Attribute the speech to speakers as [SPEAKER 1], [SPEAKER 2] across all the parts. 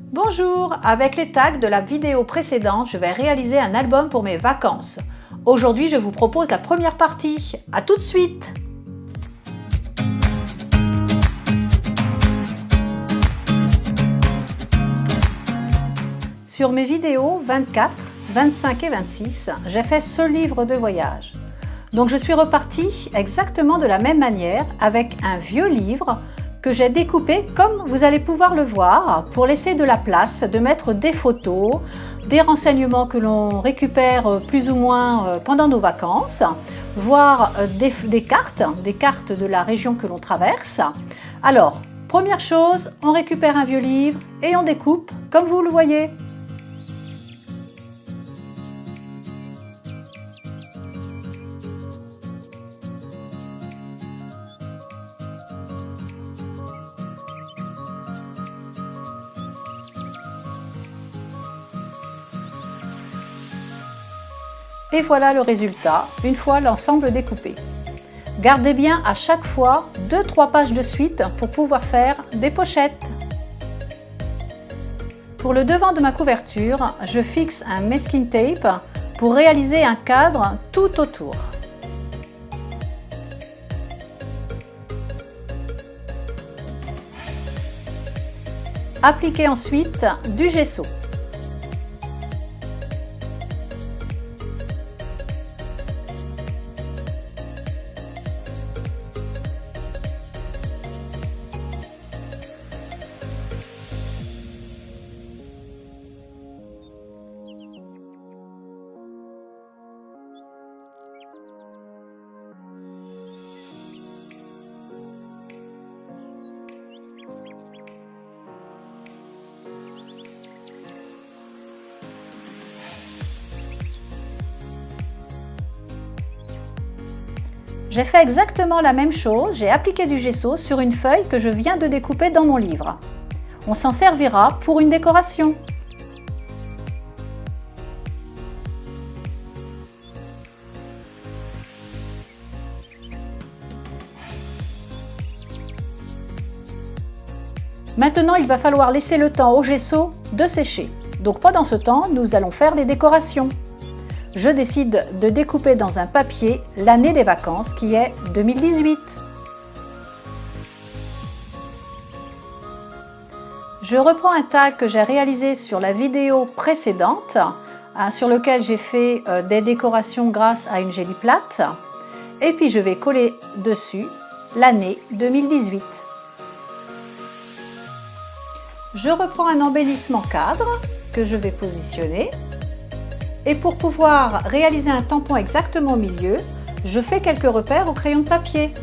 [SPEAKER 1] Bonjour, avec les tags de la vidéo précédente, je vais réaliser un album pour mes vacances. Aujourd'hui, je vous propose la première partie. À tout de suite! Sur mes vidéos 24, 25 et 26, j'ai fait ce livre de voyage. Donc je suis repartie exactement de la même manière avec un vieux livre que j'ai découpé comme vous allez pouvoir le voir pour laisser de la place, de mettre des photos, des renseignements que l'on récupère plus ou moins pendant nos vacances, voire des cartes de la région que l'on traverse. Alors, première chose, on récupère un vieux livre et on découpe comme vous le voyez. Et voilà le résultat, une fois l'ensemble découpé. Gardez bien à chaque fois 2-3 pages de suite pour pouvoir faire des pochettes. Pour le devant de ma couverture, je fixe un masking tape pour réaliser un cadre tout autour. Appliquez ensuite du gesso. J'ai fait exactement la même chose, j'ai appliqué du gesso sur une feuille que je viens de découper dans mon livre. On s'en servira pour une décoration. Maintenant, il va falloir laisser le temps au gesso de sécher. Donc pendant ce temps, nous allons faire les décorations. Je décide de découper dans un papier l'année des vacances qui est 2018. Je reprends un tag que j'ai réalisé sur la vidéo précédente, sur lequel j'ai fait des décorations grâce à une gelée plate. Et puis je vais coller dessus l'année 2018. Je reprends un embellissement cadre que je vais positionner. Et pour pouvoir réaliser un tampon exactement au milieu, je fais quelques repères au crayon de papier.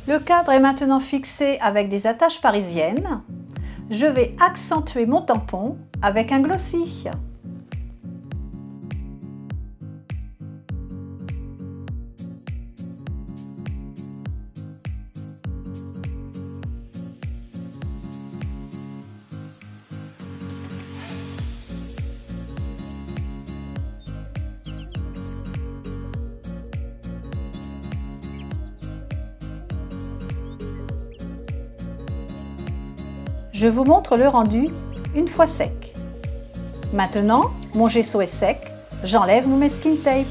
[SPEAKER 1] Le cadre est maintenant fixé avec des attaches parisiennes. Je vais accentuer mon tampon avec un glossy. Je vous montre le rendu une fois sec. Maintenant, mon gesso est sec, j'enlève mon masking tape.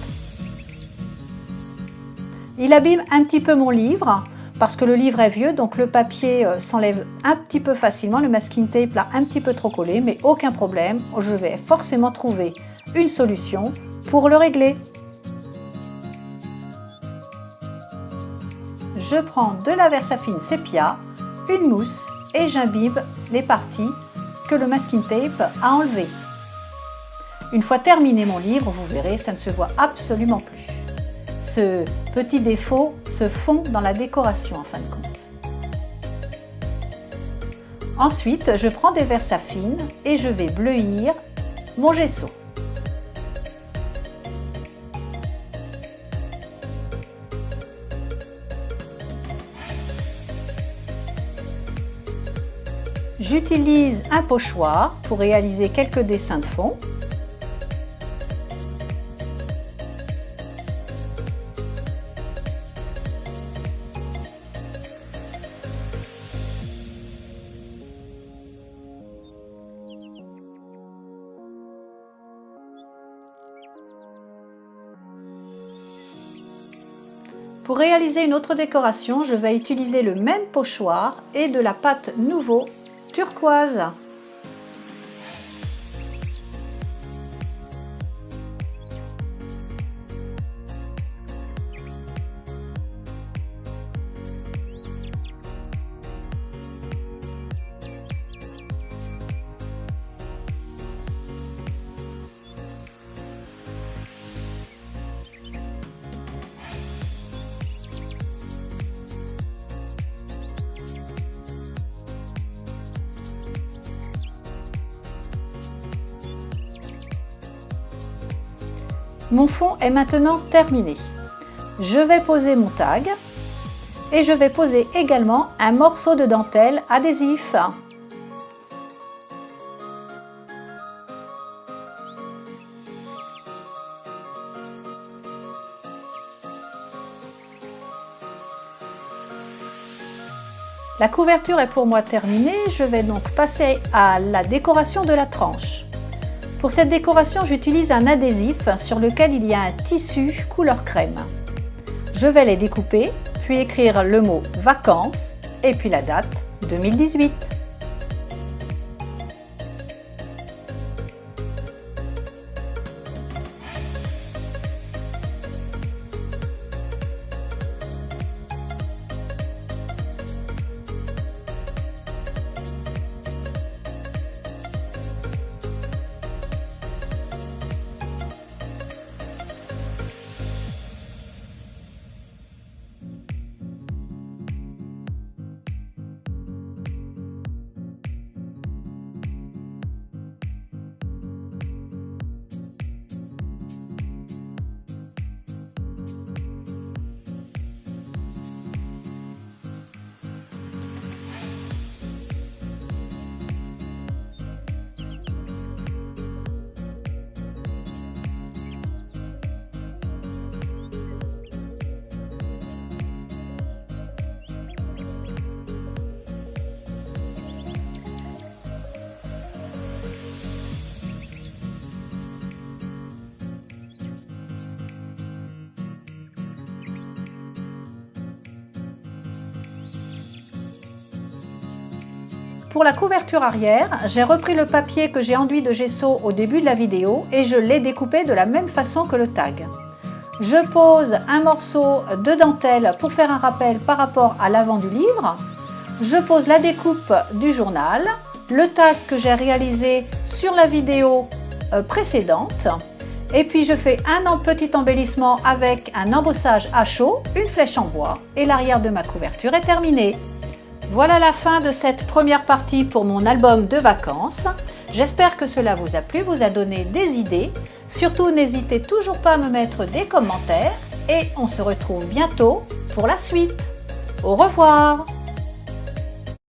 [SPEAKER 1] Il abîme un petit peu mon livre parce que le livre est vieux, donc le papier s'enlève un petit peu facilement. Le masking tape l'a un petit peu trop collé, mais aucun problème, je vais forcément trouver une solution pour le régler. Je prends de la Versafine Sépia, une mousse et j'imbibe les parties que le masking tape a enlevées. Une fois terminé mon livre, vous verrez, ça ne se voit absolument plus. Ce petit défaut se fond dans la décoration en fin de compte. Ensuite, je prends des verres saphines et je vais bleuir mon gesso. J'utilise un pochoir pour réaliser quelques dessins de fond. Pour réaliser une autre décoration, je vais utiliser le même pochoir et de la pâte Nouveau turquoise. Mon fond est maintenant terminé. Je vais poser mon tag et je vais poser également un morceau de dentelle adhésif. La couverture est pour moi terminée, je vais donc passer à la décoration de la tranche. Pour cette décoration, j'utilise un adhésif sur lequel il y a un tissu couleur crème. Je vais les découper, puis écrire le mot « Vacances » et puis la date 2018. Pour la couverture arrière, j'ai repris le papier que j'ai enduit de gesso au début de la vidéo et je l'ai découpé de la même façon que le tag. Je pose un morceau de dentelle pour faire un rappel par rapport à l'avant du livre. Je pose la découpe du journal, le tag que j'ai réalisé sur la vidéo précédente. Et puis je fais un petit embellissement avec un embossage à chaud, une flèche en bois et l'arrière de ma couverture est terminée. Voilà la fin de cette première partie pour mon album de vacances. J'espère que cela vous a plu, vous a donné des idées. Surtout, n'hésitez toujours pas à me mettre des commentaires et on se retrouve bientôt pour la suite. Au revoir!